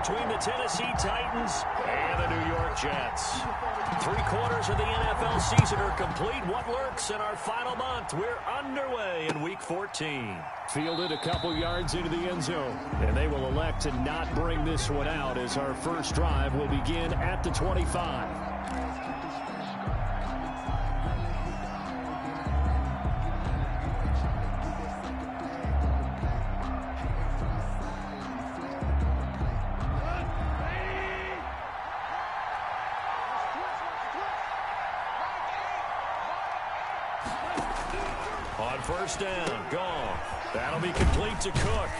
between the Tennessee Titans and the New York Jets. 3/4 of the NFL season are complete. What lurks in our final month? We're underway in Week 14. Fielded a couple yards into the end zone, and they will elect to not bring this one out as our first drive will begin at the 25. On first down, Goff. That'll be complete to Cook.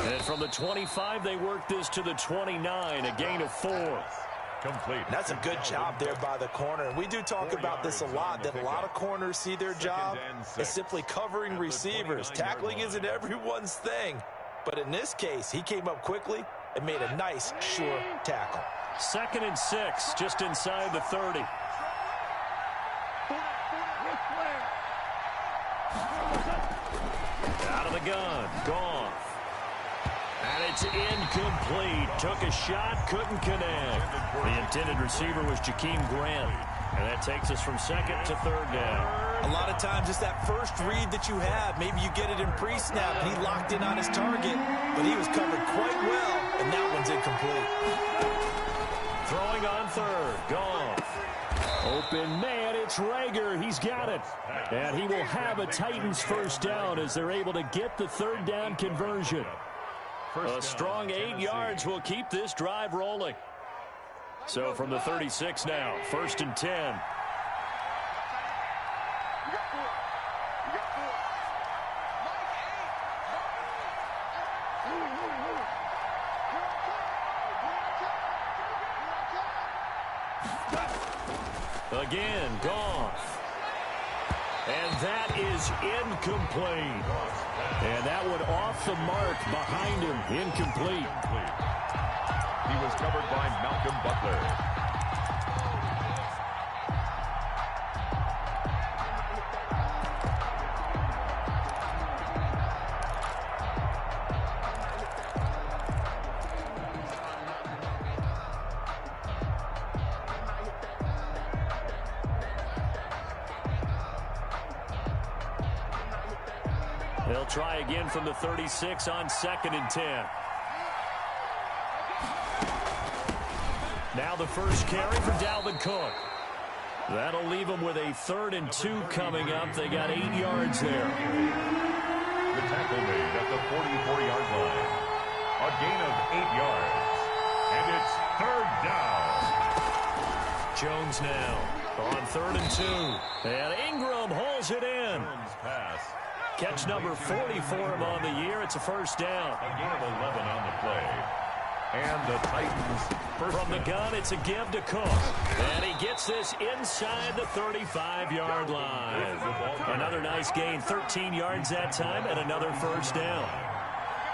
And from the 25, they work this to the 29, a gain of 4. Complete. That's a good job there by the corner. We do talk about this a lot, that a lot of corners see their job as simply covering receivers. Tackling isn't everyone's thing. But in this case, he came up quickly and made a nice, sure tackle. 2nd and 6, just inside the 30. Out of the gun, Goff. And it's incomplete. Took a shot, couldn't connect. The intended receiver was Jakeem Grant. And that takes us from 2nd to 3rd down. A lot of times, just that first read that you have, maybe you get it in pre-snap, and he locked in on his target, but he was covered quite well, and that one's incomplete. Throwing on 3rd, Goff. Open man, it's Rager. He's got it. And he will have a Titans first down as they're able to get the 3rd down conversion. A strong 8 yards will keep this drive rolling. So from the 36 now, 1st and 10. Again, Goff. And that is incomplete. And that one off the mark behind him. Incomplete. He was covered by Malcolm Butler. They'll try again from the 36 on 2nd and 10. Now the first carry for Dalvin Cook. That'll leave them with a 3rd and 2 coming up. They got 8 yards there. The tackle made at the 44-yard line. A gain of 8 yards. And it's 3rd down. Jones now on 3rd and 2. And Ingram hauls it in. Pass. Catch number 40 for him on the year. It's a first down. A gain of 11 on the play. And the Titans first from the gun, it's a give to Cook. And he gets this inside the 35-yard line. Another nice gain, 13 yards that time, and another first down.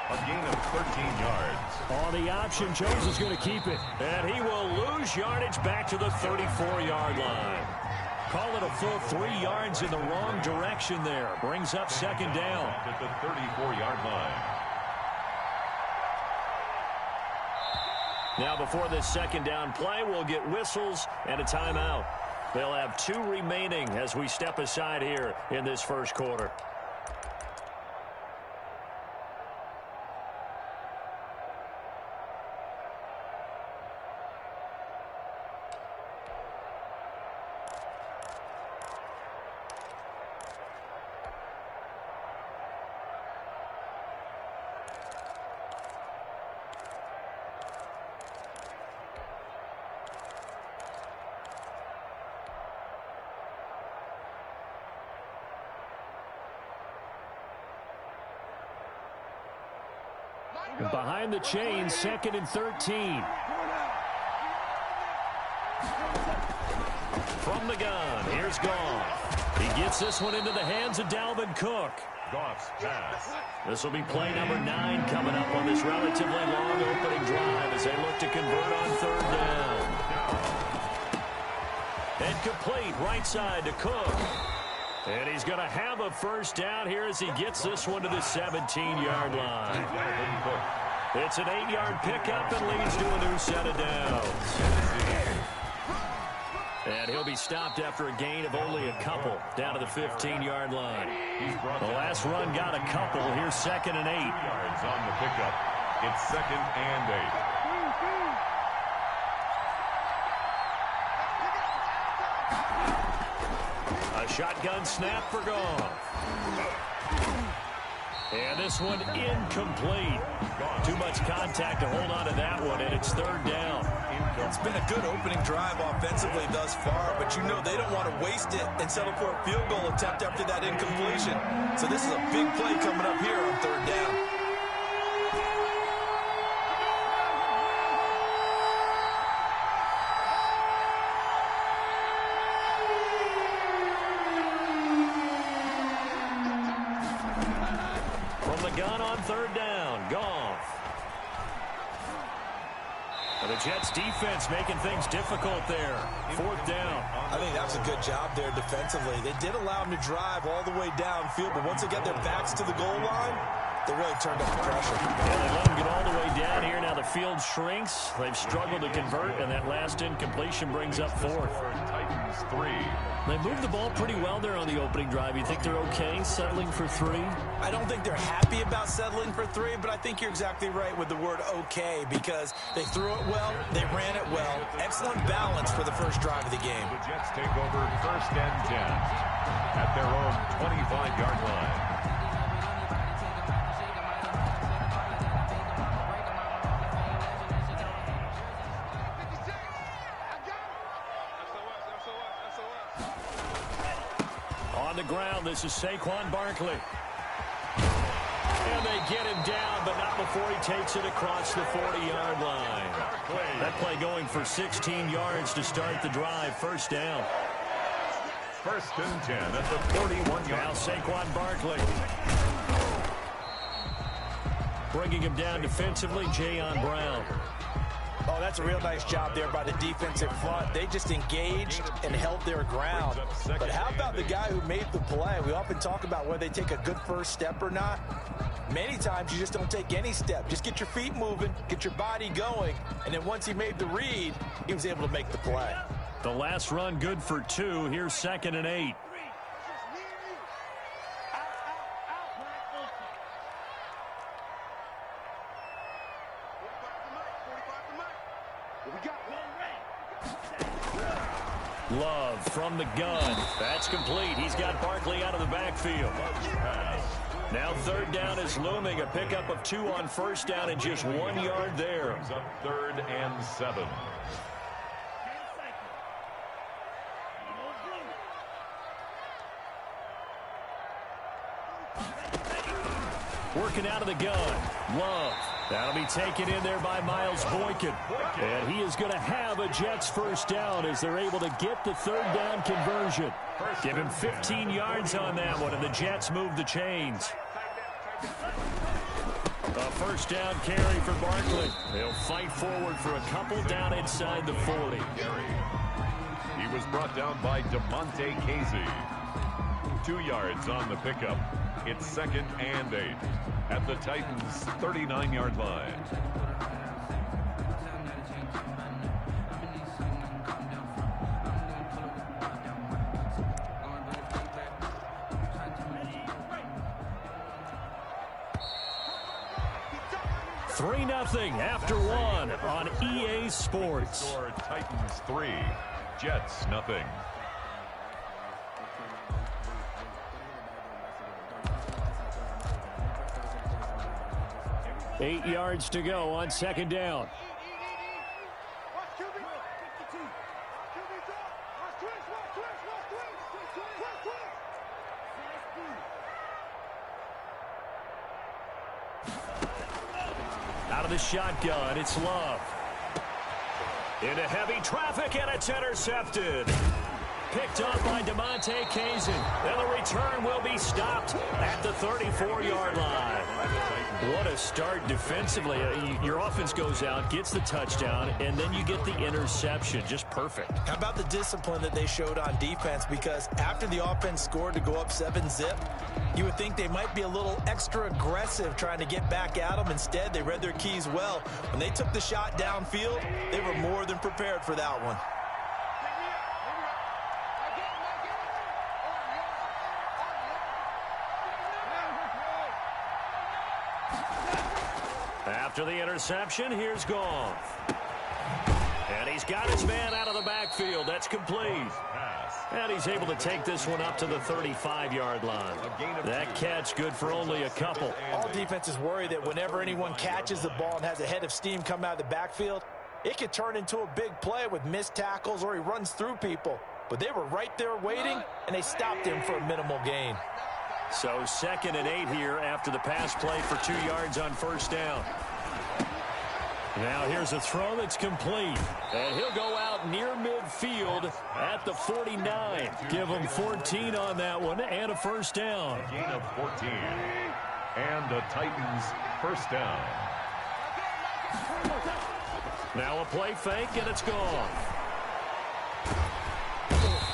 A gain of 13 yards. On the option, Jones is going to keep it. And he will lose yardage back to the 34-yard line. Call it a full 3 yards in the wrong direction there. Brings up 2nd down. At the 34-yard line. Now before this 2nd down play, we'll get whistles and a timeout. They'll have 2 remaining as we step aside here in this first quarter. Behind the chains, 2nd and 13. From the gun, here's Goff. He gets this one into the hands of Dalvin Cook. Goff's pass. This will be play number 9 coming up on this relatively long opening drive as they look to convert on 3rd down. And complete right side to Cook. And he's going to have a first down here as he gets this one to the 17-yard line. It's an 8-yard pickup and leads to a new set of downs. And he'll be stopped after a gain of only a couple down to the 15-yard line. The last run got a couple. Here's 2nd and 8. Yards on the pickup. It's 2nd and 8. A shotgun snap for Goff. And this one incomplete. Too much contact to hold on to that one, and it's 3rd down. It's been a good opening drive offensively thus far, but you know they don't want to waste it and settle for a field goal attempt after that incompletion. So this is a big play coming up here on 3rd down. From the gun on 3rd down, Goff. The Jets defense making things difficult there. 4th down. I think that was a good job there defensively. They did allow them to drive all the way downfield, but once they get their backs to the goal line, they really turned up the pressure. Yeah, they let them get all the way down here. Now the field shrinks. They've struggled to convert, and that last incompletion brings up 4th. Titans 3. They moved the ball pretty well there on the opening drive. You think they're okay settling for 3? I don't think they're happy about settling for 3, but I think you're exactly right with the word okay, because they threw it well, they ran it well. Excellent balance for the first drive of the game. The Jets take over 1st and 10 at their own 25-yard line. On the ground, this is Saquon Barkley. And they get him down, but not before he takes it across the 40-yard line. That play going for 16 yards to start the drive. 1st down. 1st and 10 at the 41-yard line. Now Saquon Barkley. Bringing him down defensively, Jayon Brown. Oh, that's a real nice job there by the defensive front. They just engaged and held their ground. But how about the guy who made the play? We often talk about whether they take a good first step or not. Many times you just don't take any step. Just get your feet moving, get your body going, and then once he made the read, he was able to make the play. The last run good for 2. Here's 2nd and 8. Love from the gun. That's complete. He's got Barkley out of the backfield. Now 3rd down is looming. A pickup of 2 on 1st down and just 1 yard there. Up 3rd and 7. Working out of the gun. Love. That'll be taken in there by Miles Boykin. And he is going to have a Jets 1st down as they're able to get the 3rd down conversion. Give him 15 yards on that one, and the Jets move the chains. A 1st down carry for Barkley. He'll fight forward for a couple down inside the 40. He was brought down by DeMonte Casey. 2 yards on the pickup. It's 2nd and 8 at the Titans' 39-yard line. Three 3-0 after 1 on EA Sports. Score Titans 3, Jets 0. 8 yards to go on 2nd down. Out of the shotgun, it's Love. Into heavy traffic, and it's intercepted. Picked up by DeMonte Casey. And the return will be stopped at the 34-yard line. What a start defensively. Your offense goes out, gets the touchdown, and then you get the interception. Just perfect. How about the discipline that they showed on defense? Because after the offense scored to go up 7-zip, you would think they might be a little extra aggressive trying to get back at them. Instead, they read their keys well. When they took the shot downfield, they were more than prepared for that one. After the interception, here's Goff. And he's got his man out of the backfield. That's complete. And he's able to take this one up to the 35-yard line. That catch good for only a couple. All defenses worry that whenever anyone catches the ball and has a head of steam come out of the backfield, it could turn into a big play with missed tackles or he runs through people. But they were right there waiting, and they stopped him for a minimal gain. So 2nd and 8 here after the pass play for 2 yards on first down. Now here's a throw that's complete. And he'll go out near midfield at the 49. Give him 14 on that one and a first down. A gain of 14. And the Titans first down. Now a play fake, and it's gone.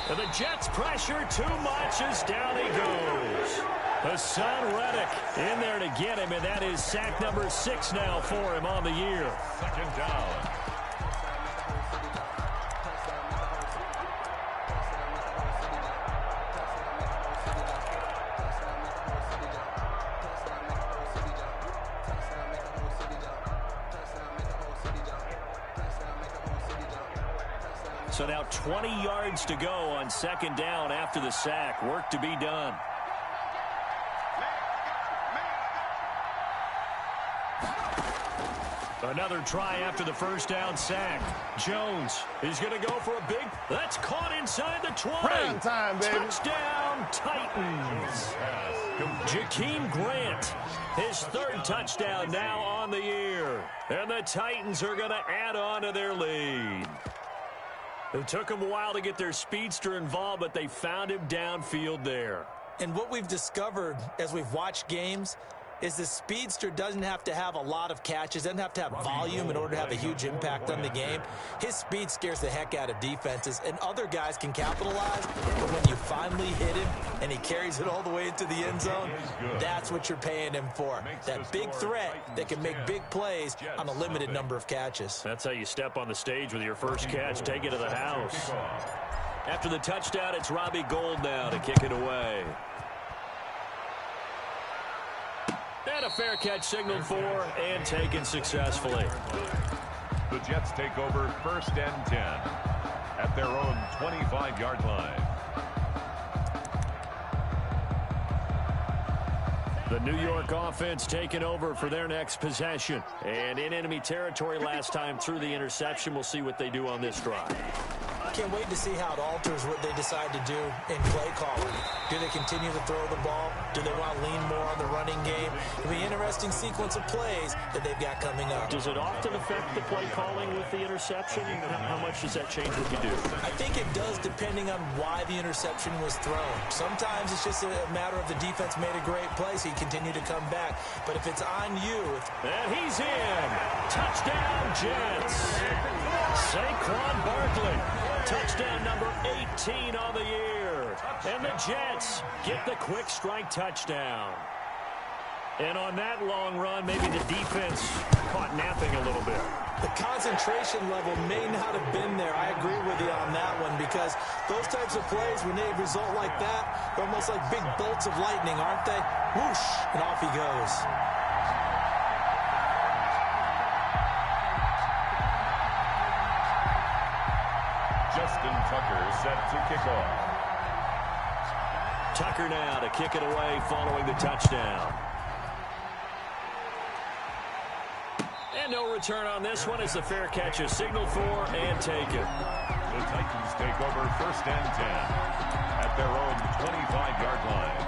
And the Jets pressure too much as down he goes. Hassan Reddick in there to get him, and that is sack number 6 now for him on the year. 2nd down. So now 20 yards to go on 2nd down after the sack. Work to be done. Another try after the first down sack. Jones is going to go for a big. That's caught inside the 20. Prime time, baby. Touchdown, Titans. Jakeem Grant, his 3rd touchdown now on the year. And the Titans are going to add on to their lead. It took them a while to get their speedster involved, but they found him downfield there. And what we've discovered as we've watched games is the speedster doesn't have to have a lot of catches, doesn't have to have volume in order to have a huge impact on the game. His speed scares the heck out of defenses, and other guys can capitalize. But when you finally hit him and he carries it all the way into the end zone, that's what you're paying him for. That big threat that can make big plays on a limited number of catches. That's how you step on the stage with your first catch. Take it to the house. After the touchdown, it's Robbie Gould now to kick it away. And a fair catch signaled for and taken successfully. The Jets take over 1st and 10 at their own 25-yard line. The New York offense taking over for their next possession. And in enemy territory last time through the interception. We'll see what they do on this drive. Can't wait to see how it alters what they decide to do in play calling. Do they continue to throw the ball? Do they want to lean more on the running game? It'll be an interesting sequence of plays that they've got coming up. Does it often affect the play calling with the interception? How much does that change what you do? I think it does depending on why the interception was thrown. Sometimes it's just a matter of the defense made a great play, so you continue to come back. But if it's on you... And he's in! Touchdown, Jets! Saquon Barkley. Touchdown number 18 on the year. And the Jets get the quick strike touchdown. And on that long run, maybe the defense caught napping a little bit. The concentration level may not have been there. I agree with you on that one, because those types of plays, when they result like that, they're almost like big bolts of lightning, aren't they? Whoosh, and off he goes. Justin Tucker set to kick off. Tucker now to kick it away following the touchdown. And no return on this one as the fair catch is signaled for and taken. The Titans take over 1st and 10 at their own 25-yard line.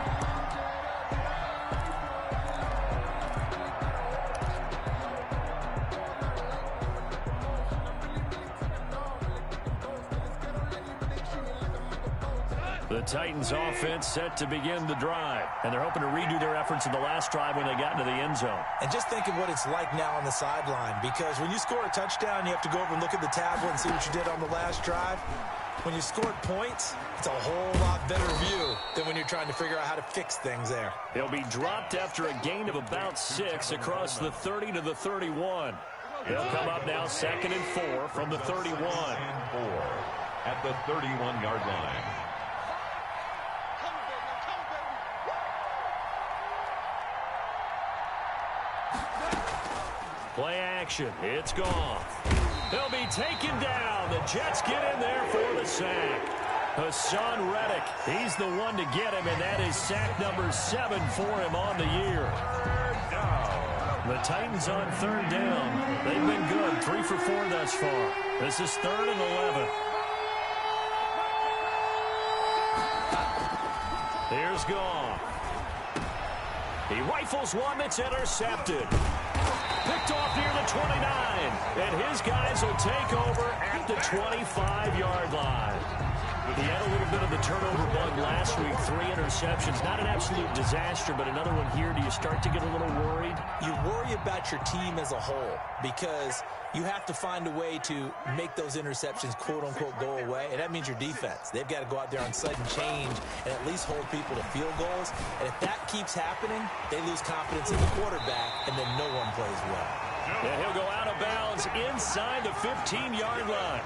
The Titans offense set to begin the drive, and they're hoping to redo their efforts in the last drive when they got into the end zone. And just think of what it's like now on the sideline, because when you score a touchdown, you have to go over and look at the tablet and see what you did on the last drive. When you scored points, it's a whole lot better view than when you're trying to figure out how to fix things there. He'll be dropped after a gain of about 6 across the 30 to the 31. They'll come up now 2nd and 4 from the 31. 4 at the 31-yard line. Play action. It's gone. He'll be taken down. The Jets get in there for the sack. Hassan Reddick, he's the one to get him, and that is sack number 7 for him on the year. The Titans on 3rd down. They've been good, 3 for 4 thus far. This is 3rd and 11. Here's Goff. He rifles one that's intercepted. Picked off near the 29, and his guys will take over at the 25-yard line. He had a little bit of the turnover bug last week, 3 interceptions. Not an absolute disaster, but another one here. Do you start to get a little worried? You worry about your team as a whole because you have to find a way to make those interceptions, quote-unquote, go away, and that means your defense. They've got to go out there on sudden change and at least hold people to field goals, and if that keeps happening, they lose confidence in the quarterback, and then no one plays well. And he'll go out of bounds inside the 15-yard line.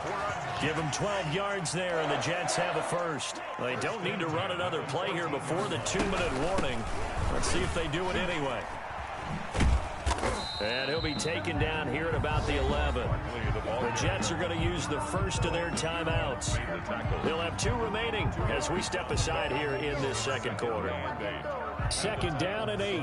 Give him 12 yards there, and the Jets have a first. They don't need to run another play here before the 2-minute warning. Let's see if they do it anyway. And he'll be taken down here at about the 11. The Jets are going to use the first of their timeouts. They'll have 2 remaining as we step aside here in this second quarter. 2nd down and 8.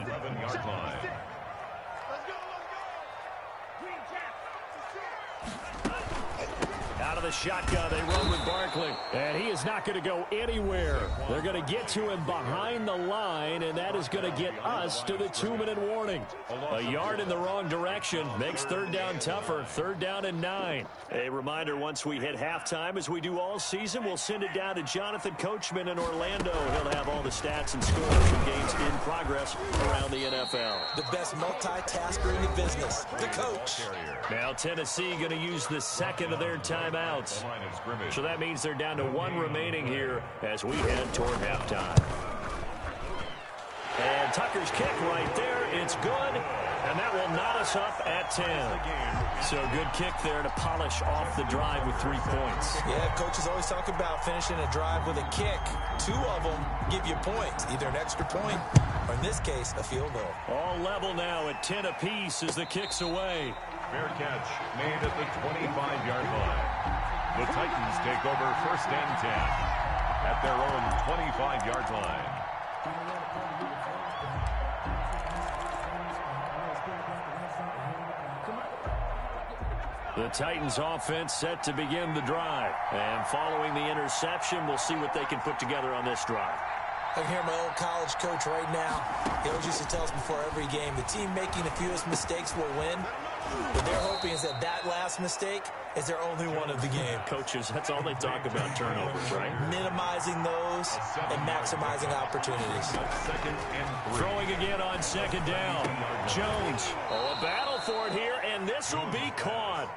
Out of the shotgun, they run with Barkley. And he is not going to go anywhere. They're going to get to him behind the line, and that is going to get us to the 2-minute warning. A yard in the wrong direction makes 3rd down tougher. 3rd down and 9. A reminder, once we hit halftime, as we do all season, we'll send it down to Jonathan Coachman in Orlando. He'll have all the stats and scores from games in progress around the NFL. The best multitasker in the business, the coach. Now Tennessee going to use the 2nd of their timeouts. So that means they're down to 1 remaining here as we head toward halftime. And Tucker's kick right there. It's good. And that will knot us up at 10. So good kick there to polish off the drive with 3 points. Yeah, coaches always talk about finishing a drive with a kick. 2 of them give you points, either an extra point or, in this case, a field goal. All level now at 10 apiece as the kick's away. Fair catch made at the 25-yard line. The Titans take over 1st and 10 at their own 25-yard line. The Titans offense set to begin the drive. And following the interception, we'll see what they can put together on this drive. I can hear my old college coach right now. He always used to tell us before every game, the team making the fewest mistakes will win. What they're hoping is that last mistake is their only one of the game. Coaches, that's all they talk about, turnovers, right? Minimizing those and maximizing opportunities. 2nd and 3. Throwing again on 2nd down. Jones. Oh, a battle for it here, and this will be caught.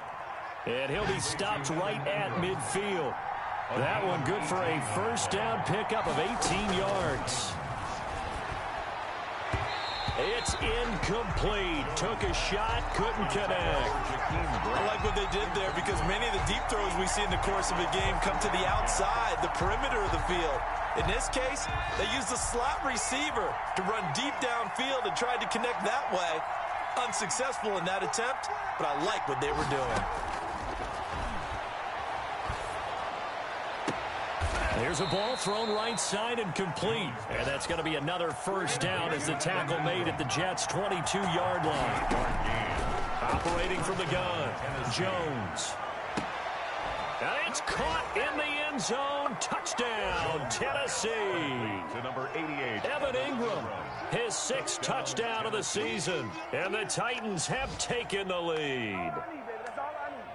And he'll be stopped right at midfield. That one good for a 1st down pickup of 18 yards. It's incomplete. Took a shot, couldn't connect. I like what they did there because many of the deep throws we see in the course of a game come to the outside, the perimeter of the field. In this case, they used the slot receiver to run deep downfield and tried to connect that way. Unsuccessful in that attempt, but I like what they were doing. There's a ball thrown right side and complete. And that's going to be another 1st down as the tackle made at the Jets' 22-yard line. Operating from the gun, Jones. And it's caught in the end zone. Touchdown, Tennessee. To number 88. Evan Ingram, his 6th touchdown of the season. And the Titans have taken the lead.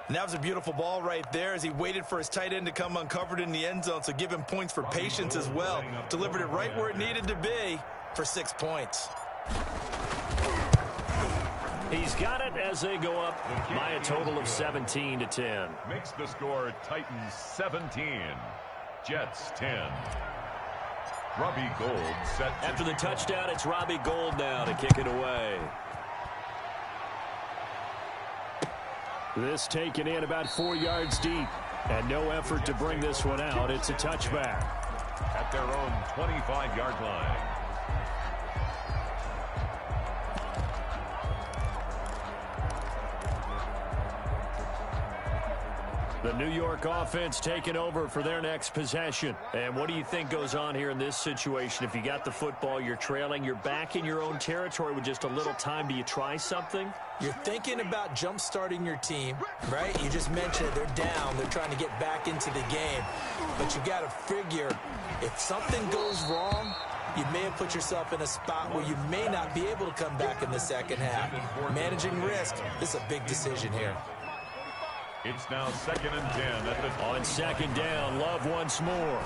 And that was a beautiful ball right there as he waited for his tight end to come uncovered in the end zone, so give him points for patience as well. Delivered it right where it needed to be for 6 points. He's got it as they go up by a total of 17-10. Makes the score Titans 17, Jets 10. Robbie Gould set. After the touchdown, it's Robbie Gould now to kick it away. This taken in about 4 yards deep. And no effort to bring this one out. It's a touchback. At their own 25-yard line. The New York offense taking over for their next possession. And what do you think goes on here in this situation? If you got the football, you're trailing, you're back in your own territory with just a little time. Do you try something? You're thinking about jump-starting your team, right? You just mentioned it. They're down. They're trying to get back into the game. But you got to figure if something goes wrong, you may have put yourself in a spot where you may not be able to come back in the second half. Managing risk, this is a big decision here. It's now 2nd and 10. On second down, Love once more.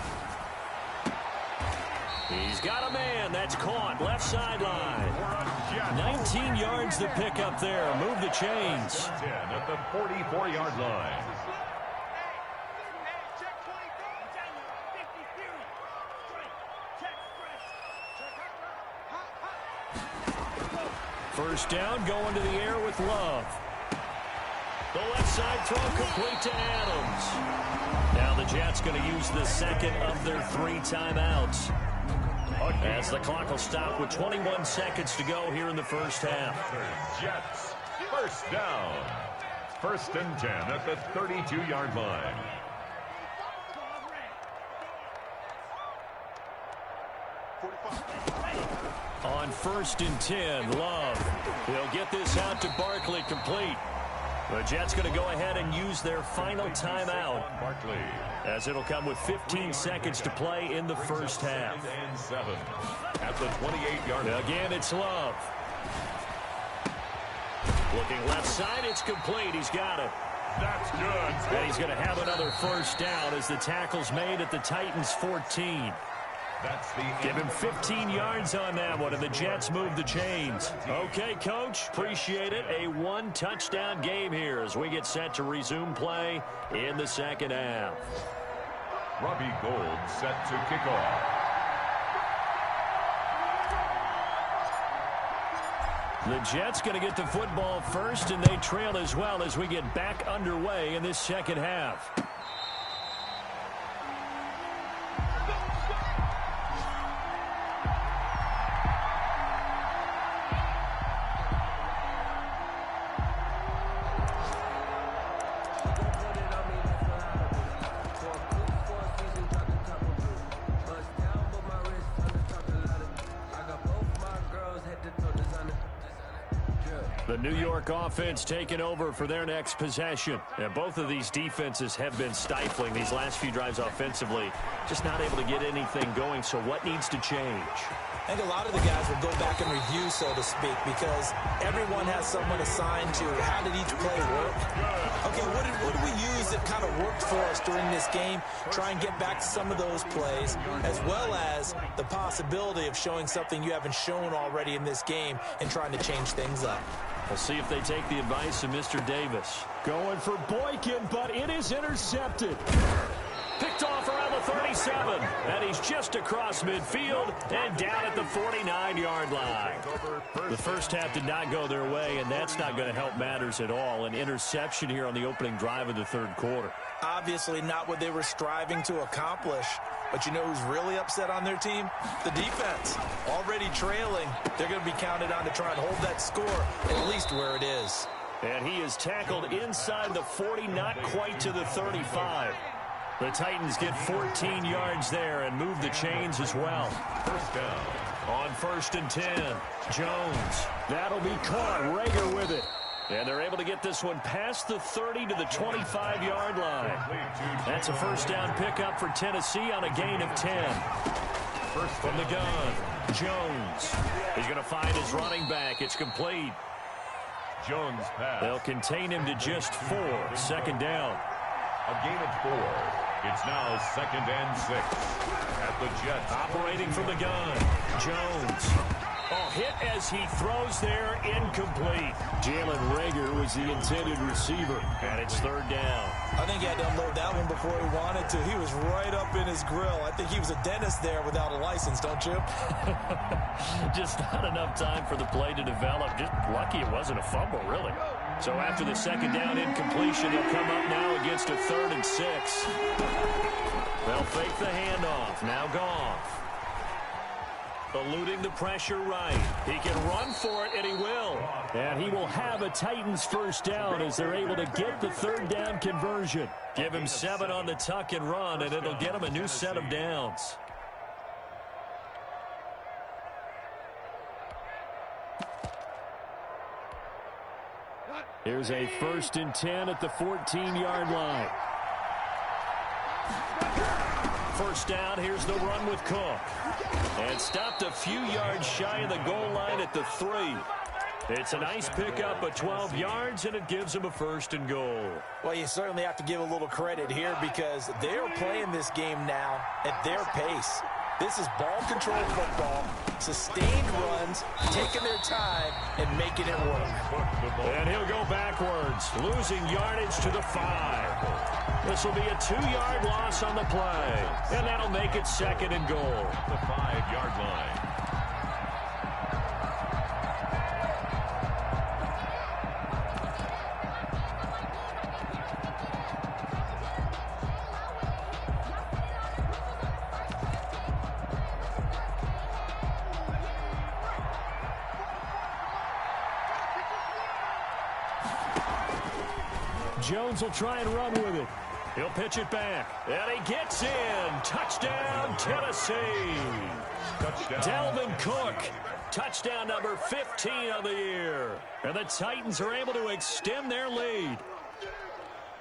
He's got a man. That's caught. Left sideline. 19 yards to pick up there. Move the chains. 10 at the 44-yard line. First down, going to the air with Love. The left side throw complete to Adams. Now the Jets going to use the second of their 3 timeouts. As the clock will stop with 21 seconds to go here in the first half. Jets, first down. 1st and 10 at the 32-yard line. On 1st and 10, Love. He'll get this out to Barkley complete. The Jets going to go ahead and use their final timeout, as it'll come with 15 seconds to play in the first half. And 7 at the 28-yard line. Again, it's Love. Looking left side, it's complete. He's got it. That's good. And he's going to have another first down as the tackle's made at the Titans' 14. Give him 15 yards on that one, and the Jets move the chains. Okay, Coach, appreciate it. A 1-touchdown game here as we get set to resume play in the second half. Robbie Gould set to kick off. The Jets going to get the football first, and they trail as well as we get back underway in this second half. The New York offense taking over for their next possession. And both of these defenses have been stifling these last few drives offensively. Just not able to get anything going. So what needs to change? I think a lot of the guys will go back and review, so to speak, because everyone has someone assigned to how did each play work. Okay, what did we use that kind of worked for us during this game? Try and get back to some of those plays, as well as the possibility of showing something you haven't shown already in this game and trying to change things up. We'll see if they take the advice of Mr. Davis. Going for Boykin, but it is intercepted. Picked off around the 37, and he's just across midfield and down at the 49-yard line. The first half did not go their way, and that's not going to help matters at all. An interception here on the opening drive of the third quarter. Obviously not what they were striving to accomplish. But you know who's really upset on their team? The defense. Already trailing. They're going to be counted on to try and hold that score at least where it is. And he is tackled inside the 40, not quite to the 35. The Titans get 14 yards there and move the chains as well. First down. On 1st and 10, Jones. That'll be caught. Rager with it. And they're able to get this one past the 30 to the 25-yard line. That's a first down pickup for Tennessee on a gain of 10. First from the gun, Jones. He's going to find his running back. It's complete. Jones pass. They'll contain him to just 4. Second down. A gain of 4. It's now 2nd and 6 at the Jets. Operating from the gun. Jones. Oh, hit as he throws there, incomplete. Jalen Reagor was the intended receiver, and it's 3rd down. I think he had to unload that one before he wanted to. He was right up in his grill. I think he was a dentist there without a license, don't you? Just not enough time for the play to develop. Just lucky it wasn't a fumble, really. So after the 2nd down incompletion, he'll come up now against a 3rd and 6. They'll fake the handoff. Now Goff. Eluding the pressure right. He can run for it, and he will. And he will have a Titans first down as they're able to get the 3rd down conversion. Give him 7 on the tuck and run, and it'll get him a new set of downs. Here's a 1st and 10 at the 14-yard line. First down, here's the run with Cook. And stopped a few yards shy of the goal line at the 3. It's a nice pickup of 12 yards, and it gives him a 1st and goal. Well, you certainly have to give a little credit here because they're playing this game now at their pace. This is ball control football, sustained runs, taking their time, and making it work. And he'll go backwards, losing yardage to the 5. This will be a 2-yard loss on the play, and that'll make it 2nd and goal. The 5-yard line. Jones will try and run with it. He'll pitch it back. And he gets in. Touchdown, Tennessee. Touchdown. Dalvin Cook. Touchdown number 15 of the year. And the Titans are able to extend their lead.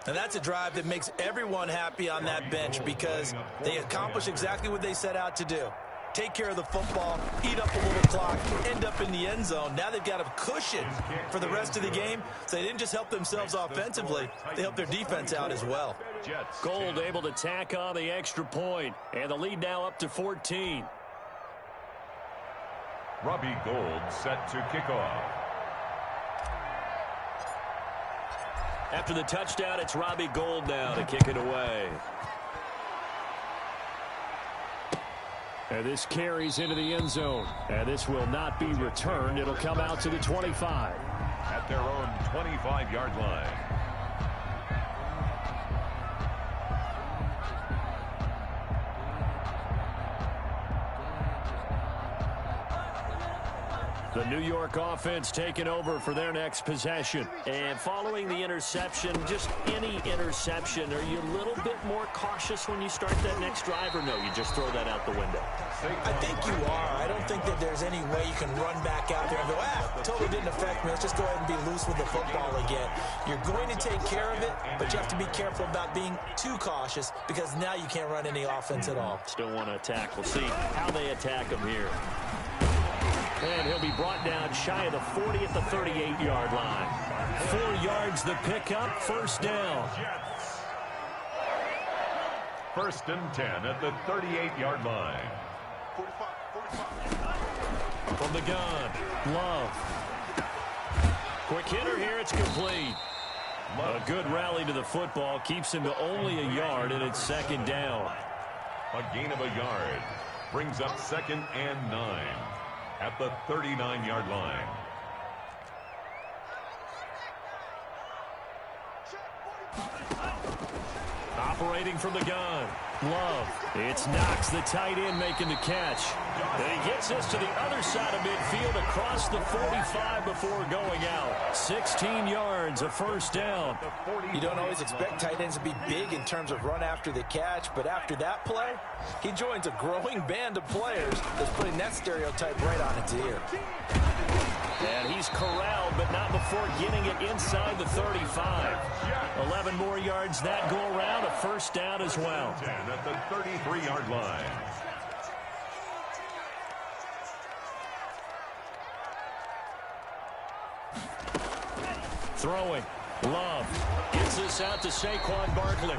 And that's a drive that makes everyone happy on that bench because they accomplish exactly what they set out to do. Take care of the football, eat up a little clock, end up in the end zone. Now they've got a cushion for the rest of the game. So they didn't just help themselves offensively, they helped their defense out as well. Gold able to tack on the extra point, and the lead now up to 14. Robbie Gould set to kick off. After the touchdown, it's Robbie Gould now to kick it away. And this carries into the end zone. And this will not be returned. It'll come out to the 25. At their own 25-yard line. The New York offense taking over for their next possession. And following the interception, just any interception, are you a little bit more cautious when you start that next drive, or no, you just throw that out the window? I think you are. I don't think that there's any way you can run back out there and go, totally didn't affect me. Let's just go ahead and be loose with the football again. You're going to take care of it, but you have to be careful about being too cautious because now you can't run any offense at all. Still want to attack. We'll see how they attack him here. And he'll be brought down shy of the 40 at the 38-yard line. 4 yards the pickup, first down. First and 10 at the 38-yard line. From the gun, Love. Quick hitter here, it's complete. A good rally to the football, keeps him to only a yard, and it's second down. A gain of a yard. Brings up 2nd and 9 at the 39-yard line. Operating from the gun, Love. It's Knox, the tight end, making the catch. And he gets this to the other side of midfield across the 45 before going out. 16 yards, a first down. You don't always expect tight ends to be big in terms of run after the catch, but after that play, he joins a growing band of players that's putting that stereotype right on its ear. And he's corralled, but not before getting it inside the 35. 11 more yards that go around, a first down as well. 10 at the 33-yard line. Throwing. Love. Gets this out to Saquon Barkley.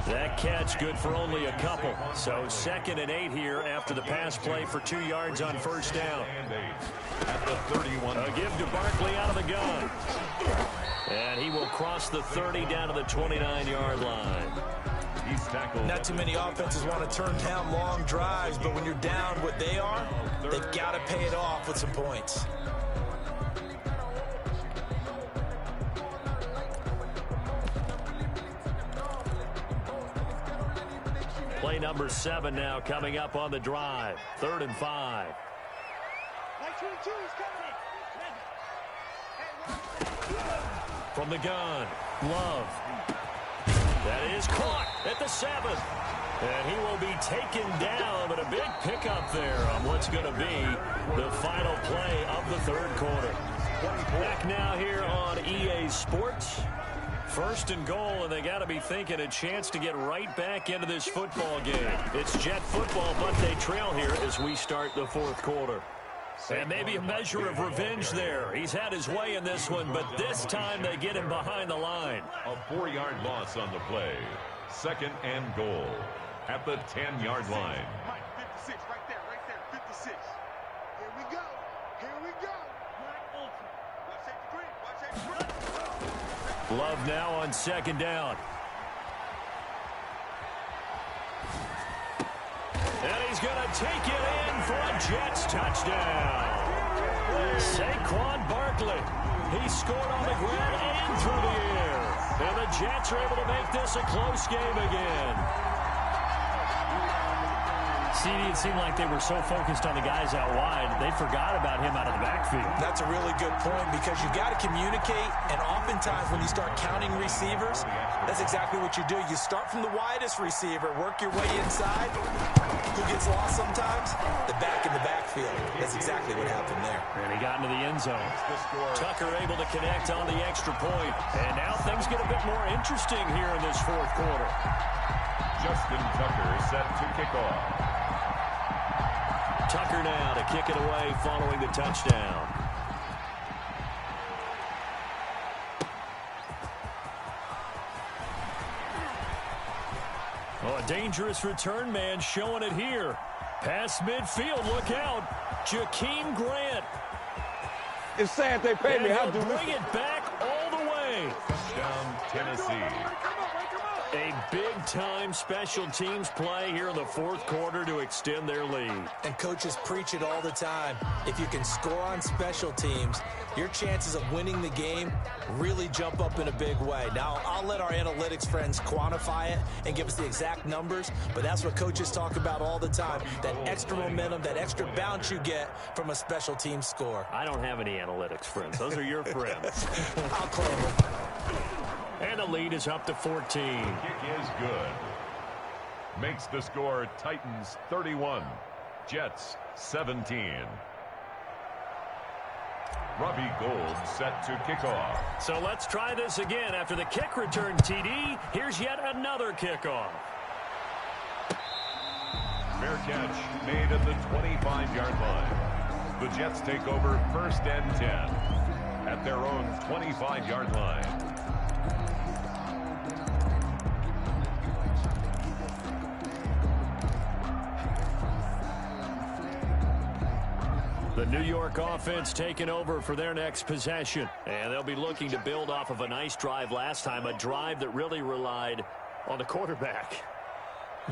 That catch good for only a couple. So 2nd and 8 here after the pass play for 2 yards on first down. At the 31. A give to Barkley out of the gun. And he will cross the 30 down to the 29-yard line. He's tackled. Not too many offenses want to turn down long drives, but when you're down what they are, they've got to pay it off with some points. Play number 7 now coming up on the drive. 3rd and 5. From the gun, Love. That is caught at the 7th. And he will be taken down, but a big pickup there on what's going to be the final play of the 3rd quarter. Back now here on EA Sports. 1st and goal, and they got to be thinking a chance to get right back into this football game. It's Jet football, but they trail here as we start the 4th quarter. And maybe a measure of revenge there. He's had his way in this one, but this time they get him behind the line. A 4-yard loss on the play. 2nd and goal at the 10-yard line. Mike, 56, right there, 56. Here we go. Watch that green. Love now on 2nd down. And he's going to take it in for a Jets touchdown. Saquon Barkley. He scored on the ground and through the air. And the Jets are able to make this a close game again. CD, it seemed like they were so focused on the guys out wide, they forgot about him out of the backfield. That's a really good point because you got to communicate, and oftentimes when you start counting receivers, that's exactly what you do. You start from the widest receiver, work your way inside. Who gets lost sometimes? The back in the backfield. That's exactly what happened there. And he got into the end zone. Tucker able to connect on the extra point. And now things get a bit more interesting here in this 4th quarter. Justin Tucker set to kick off. Tucker now to kick it away following the touchdown. Oh, a dangerous return man showing it here. Past midfield, look out. Jakeem Grant. It's sad they paid me. How do bring it back all the way. Touchdown, Tennessee. A big-time special teams play here in the 4th quarter to extend their lead. And coaches preach it all the time. If you can score on special teams, your chances of winning the game really jump up in a big way. Now, I'll let our analytics friends quantify it and give us the exact numbers, but that's what coaches talk about all the time, that extra momentum, that extra bounce you get from a special team score. I don't have any analytics friends. Those are your friends. I'll claim them. And the lead is up to 14. Kick is good. Makes the score Titans 31, Jets 17. Robbie Gould set to kick off. So let's try this again. After the kick return TD, here's yet another kickoff. Fair catch made at the 25-yard line. The Jets take over 1st and 10 at their own 25-yard line. The New York offense taking over for their next possession. And they'll be looking to build off of a nice drive last time, a drive that really relied on the quarterback.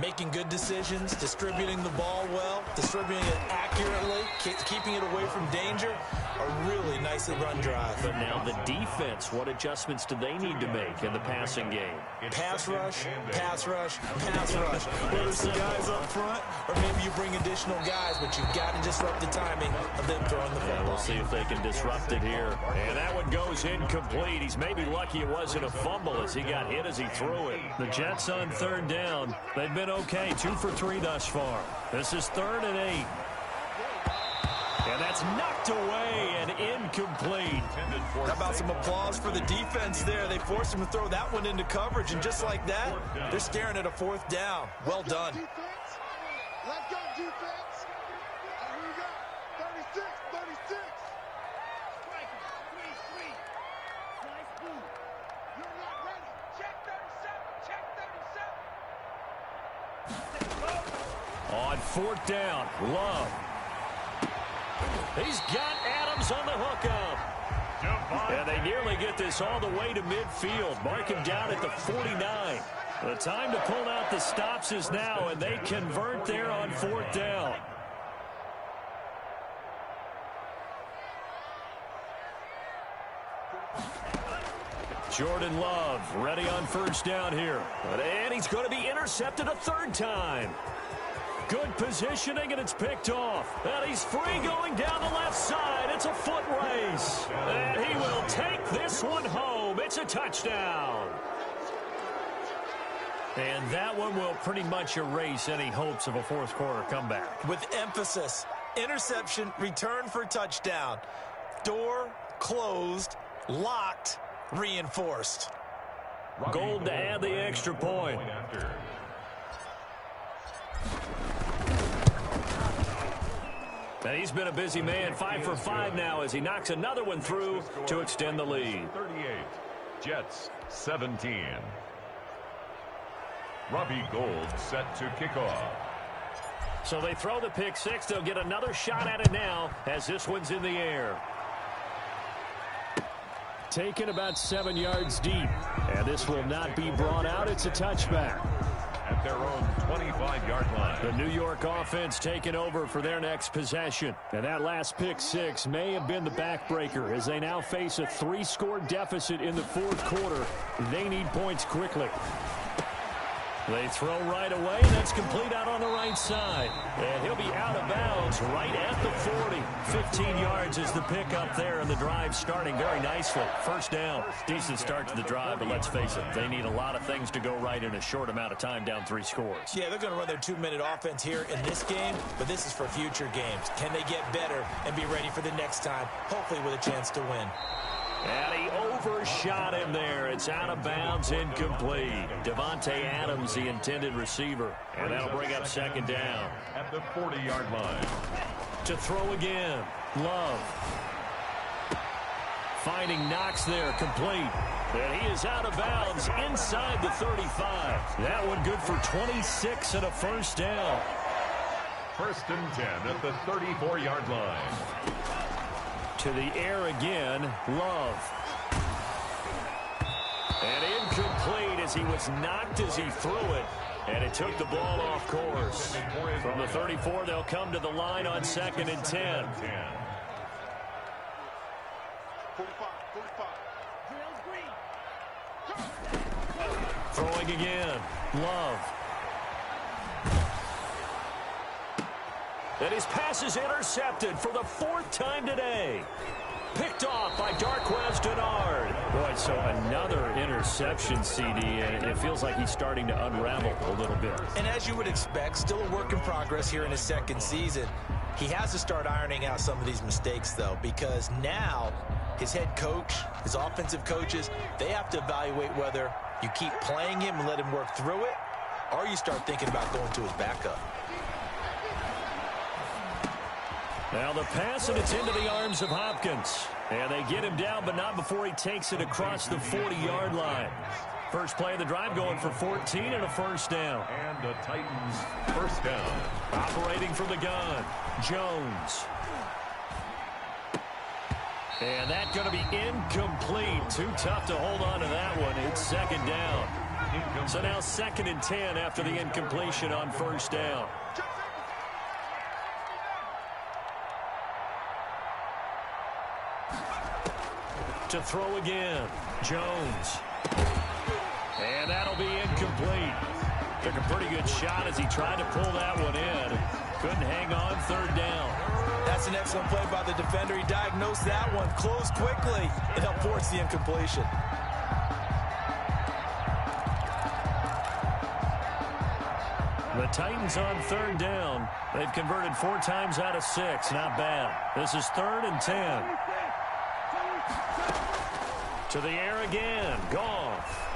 Making good decisions, distributing the ball well, distributing it accurately, keeping it away from danger. A really nicely run drive. But now the defense, what adjustments do they need to make in the passing game? Pass rush, pass rush, pass rush. Whether it's the guys up front or maybe you bring additional guys, but you've got to disrupt the timing of them throwing the football. We'll see if they can disrupt it here. And that one goes incomplete. He's maybe lucky it wasn't a fumble as he got hit as he threw it. The Jets on 3rd down. They've been okay, 2 for 3 thus far. This is 3rd and 8. And that's knocked away and incomplete. How about some applause for the defense there? They forced him to throw that one into coverage, and just like that, they're staring at a 4th down. Well done. Let's go, defense. Here we go. 36, 36. On 4th down, Love. He's got Adams on the hookup. And they nearly get this all the way to midfield. Mark him down at the 49. The time to pull out the stops is now, and they convert there on 4th down. Jordan Love ready on 1st down here. And he's going to be intercepted a 3rd time. Good positioning, and it's picked off. And he's free going down the left side. It's a foot race. And he will take this one home. It's a touchdown. And that one will pretty much erase any hopes of a 4th quarter comeback. With emphasis, interception, return for touchdown. Door closed, locked, reinforced. Gold to add the extra point. And he's been a busy man, 5 for 5 now as he knocks another one through to extend the lead. 38, Jets 17. Robbie Gould set to kick off. So they throw the pick 6. They'll get another shot at it now as this one's in the air. Taken about 7 yards deep. And this will not be brought out. It's a touchback. At their own 25-yard line. The New York offense taking over for their next possession. And that last pick 6 may have been the backbreaker as they now face a 3-score deficit in the 4th quarter. They need points quickly. They throw right away, and that's complete out on the right side. And he'll be out of bounds right at the 40. 15 yards is the pickup there, and the drive starting very nicely. 1st down. Decent start to the drive, but let's face it, they need a lot of things to go right in a short amount of time down 3 scores. Yeah, they're going to run their 2-minute offense here in this game, but this is for future games. Can they get better and be ready for the next time, hopefully with a chance to win? And he overshot him there. It's out of bounds, incomplete. Devontae Adams, the intended receiver. And that'll bring up 2nd down. At the 40-yard line. To throw again. Love. Finding Knox there, complete. And he is out of bounds inside the 35. That one good for 26 and a 1st down. 1st and 10 at the 34-yard line. To the air again, Love. And incomplete as he was knocked as he threw it. And it took the ball off course. From the 34, they'll come to the line on 2nd and 10. 45. Throwing again, Love. And his pass is intercepted for the 4th time today. Picked off by Darquez Denard. Boy, so another interception, CD, and it feels like he's starting to unravel a little bit. And as you would expect, still a work in progress here in his 2nd season. He has to start ironing out some of these mistakes, though, because now his head coach, his offensive coaches, they have to evaluate whether you keep playing him and let him work through it, or you start thinking about going to his backup. Now the pass, and it's into the arms of Hopkins. And they get him down, but not before he takes it across the 40-yard line. First play of the drive going for 14 and a 1st down. And the Titans 1st down. Operating from the gun, Jones. And that's going to be incomplete. Too tough to hold on to that one. It's 2nd down. So now 2nd and 10 after the incompletion on 1st down. To throw again, Jones. And that'll be incomplete. Took a pretty good shot as he tried to pull that one in. Couldn't hang on, 3rd down. That's an excellent play by the defender. He diagnosed that one, closed quickly, and helped force the incompletion. The Titans on 3rd down. They've converted 4 times out of 6. Not bad. This is 3rd and 10. To the air again. Goff.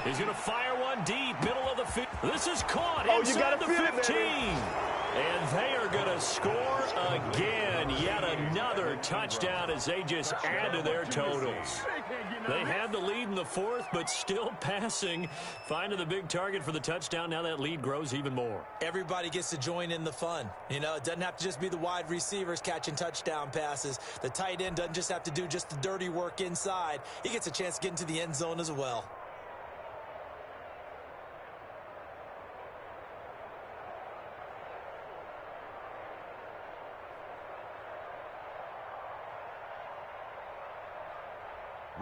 He's going to fire one deep, middle of the field. This is caught inside the 15. And they are going to score again. Yet another touchdown as they just add to their totals. They had the lead in the fourth, but still passing. Finding the big target for the touchdown. Now that lead grows even more. Everybody gets to join in the fun. You know, it doesn't have to just be the wide receivers catching touchdown passes. The tight end doesn't just have to do just the dirty work inside. He gets a chance to get into the end zone as well.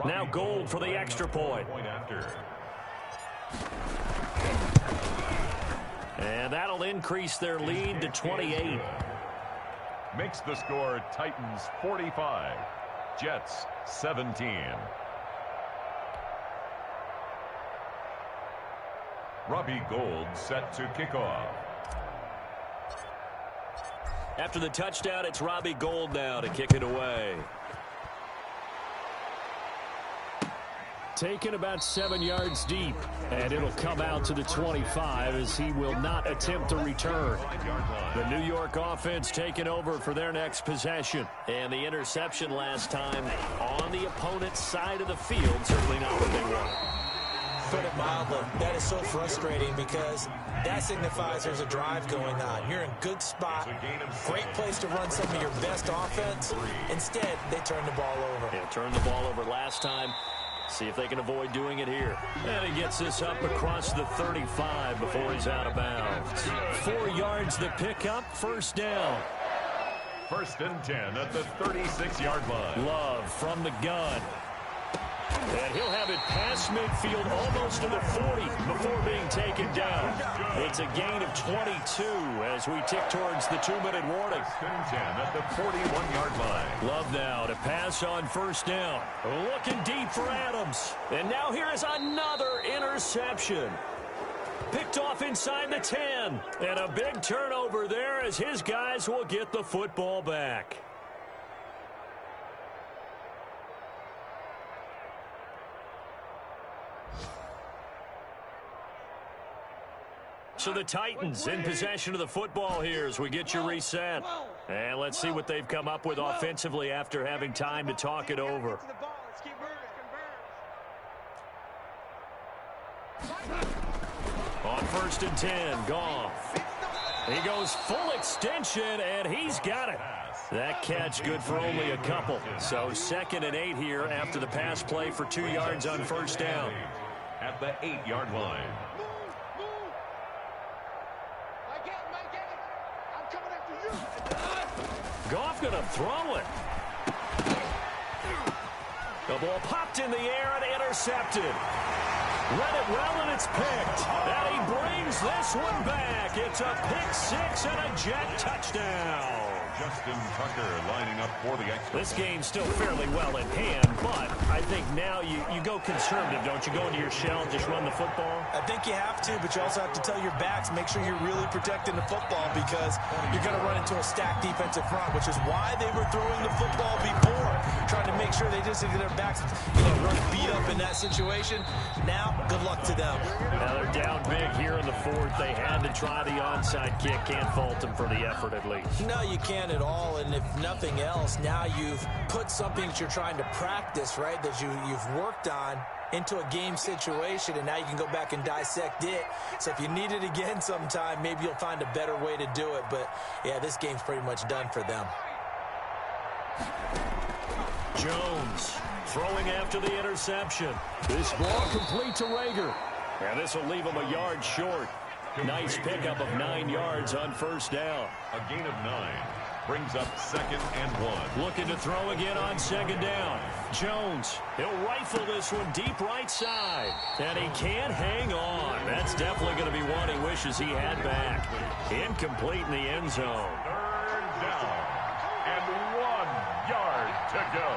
Now Gold for the extra point. And that'll increase their lead to 28. Makes the score Titans 45, Jets 17. Robbie Gold set to kick off. After the touchdown, it's Robbie Gold now to kick it away. Taken about 7 yards deep, and it'll come out to the 25 as he will not attempt to return. The New York offense taking over for their next possession. And the interception last time on the opponent's side of the field, certainly not what they want. Put it mildly, that is so frustrating because that signifies there's a drive going on. You're in a good spot, great place to run some of your best offense. Instead, they turn the ball over. Yeah, turned the ball over last time. See if they can avoid doing it here. And he gets this up across the 35 before he's out of bounds. 4 yards the pickup, first down. 1st and 10 at the 36-yard line. Love from the gun. And he'll have it past midfield almost to the 40 before being taken down. It's a gain of 22 as we tick towards the 2-minute warning. 1st and 10 at the 41-yard line. Love now to pass on first down. Looking deep for Adams. And now here is another interception. Picked off inside the 10. And a big turnover there as his guys will get the football back. So the Titans in possession of the football here as we get you reset. And let's see what they've come up with offensively after having time to talk it over. On 1st and 10, Goff. He goes full extension, and he's got it. That catch good for only a couple. So 2nd and 8 here after the pass play for 2 yards on first down. At the 8-yard line. Goff going to throw it. The ball popped in the air and intercepted. Read it well, and it's picked. And he brings this one back. It's a pick six and a Jet touchdown. Justin Tucker lining up for the extra. This game's still fairly well in hand, but I think now you go conservative, don't you? Go into your shell and just run the football? I think you have to, but you also have to tell your backs, make sure you're really protecting the football because you're going to run into a stacked defensive front, which is why they were throwing the football before, trying to make sure they just get their backs, run beat up in that situation. Now, good luck to them. Now they're down big here in the fourth. They had to try the onside kick. Can't fault them for the effort at least. No, you can't at all, and if nothing else, now you've put something that you're trying to practice, right, that you've worked on into a game situation, and now you can go back and dissect it. So if you need it again sometime, maybe you'll find a better way to do it. But, yeah, this game's pretty much done for them. Jones throwing after the interception. This ball complete to Rager. And this will leave him a yard short. Nice pickup of 9 yards on first down. A gain of 9 brings up 2nd and 1. Looking to throw again on 2nd down. Jones, he'll rifle this one deep right side. And he can't hang on. That's definitely going to be one he wishes he had back. Incomplete in the end zone. 3rd down and 1 yard to go.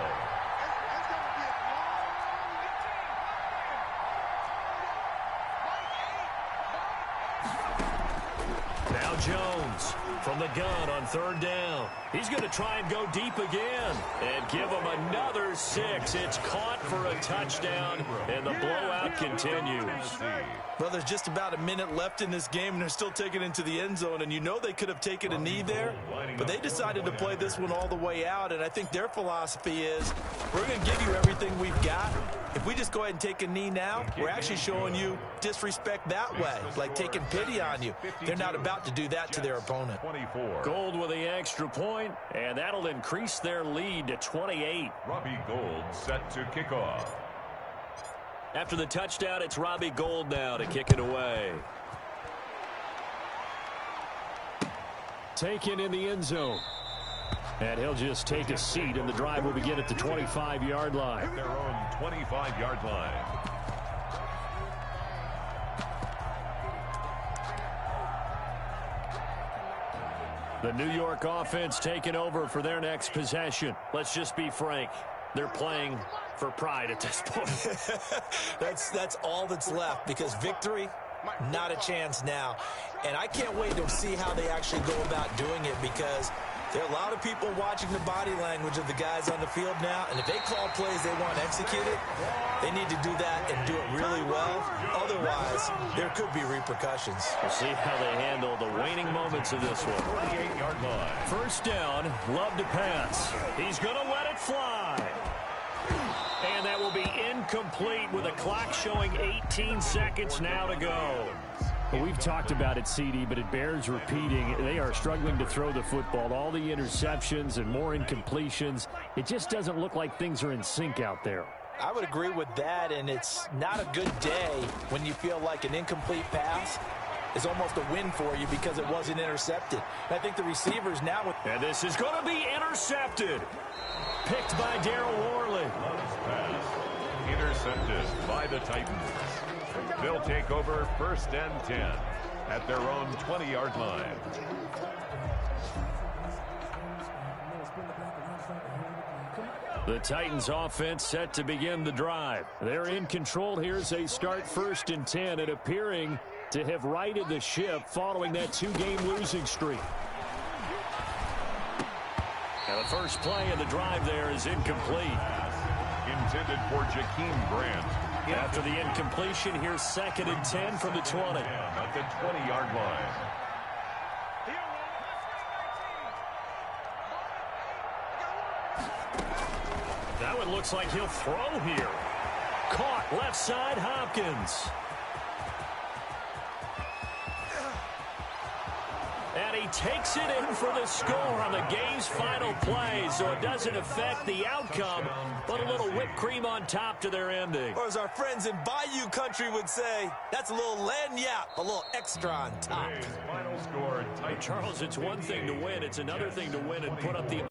Now Jones from the gun on 3rd down. He's going to try and go deep again and give him another 6. It's caught for a touchdown, and the blowout continues. Well, there's just about a minute left in this game, and they're still taking it into the end zone, and you know they could have taken a knee there, but they decided to play this one all the way out, and I think their philosophy is we're going to give you everything we've got. If we just go ahead and take a knee now, we're actually showing you disrespect that way, like taking pity on you. They're not about to do that to their opponent. 24. Gold with the extra point, and that'll increase their lead to 28. Robbie Gould set to kick off. After the touchdown, it's Robbie Gould now to kick it away. Taken in the end zone. And he'll just take a seat, and the drive will begin at the 25-yard line. At their own 25-yard line. The New York offense taking over for their next possession. Let's just be frank. They're playing for pride at this point. That's all that's left, because victory, not a chance now. And I can't wait to see how they actually go about doing it, because there are a lot of people watching the body language of the guys on the field now, and if they call plays they want executed, they need to do that and do it really well. Otherwise, there could be repercussions. We'll see how they handle the waning moments of this one. 48-yard line. First down, Love to pass. He's going to let it fly. And that will be incomplete with a clock showing 18 seconds now to go. Well, we've talked about it, CD, but it bears repeating. They are struggling to throw the football. All the interceptions and more incompletions. It just doesn't look like things are in sync out there. I would agree with that, and it's not a good day when you feel like an incomplete pass is almost a win for you because it wasn't intercepted. And I think the receivers now... And this is going to be intercepted. Picked by Darryl Worley. Pass. Intercepted by the Titans. They'll take over first and 10 at their own 20-yard line. The Titans offense set to begin the drive. They're in control here as they start first and 10 and appearing to have righted the ship following that 2-game losing streak. Now the first play of the drive there is incomplete. Intended for Jakeem Grant. After the incompletion, here's second and 10 from the 20. At the 20-yard line. That one looks like he'll throw here. Caught left side, Hopkins. And he takes it in for the score on the game's final play, so it doesn't affect the outcome, but a little whipped cream on top to their ending. Or as our friends in Bayou Country would say, that's a little lagniappe, a little extra on top. Final score, Titans. Charles, it's one thing to win. It's another thing to win and put up the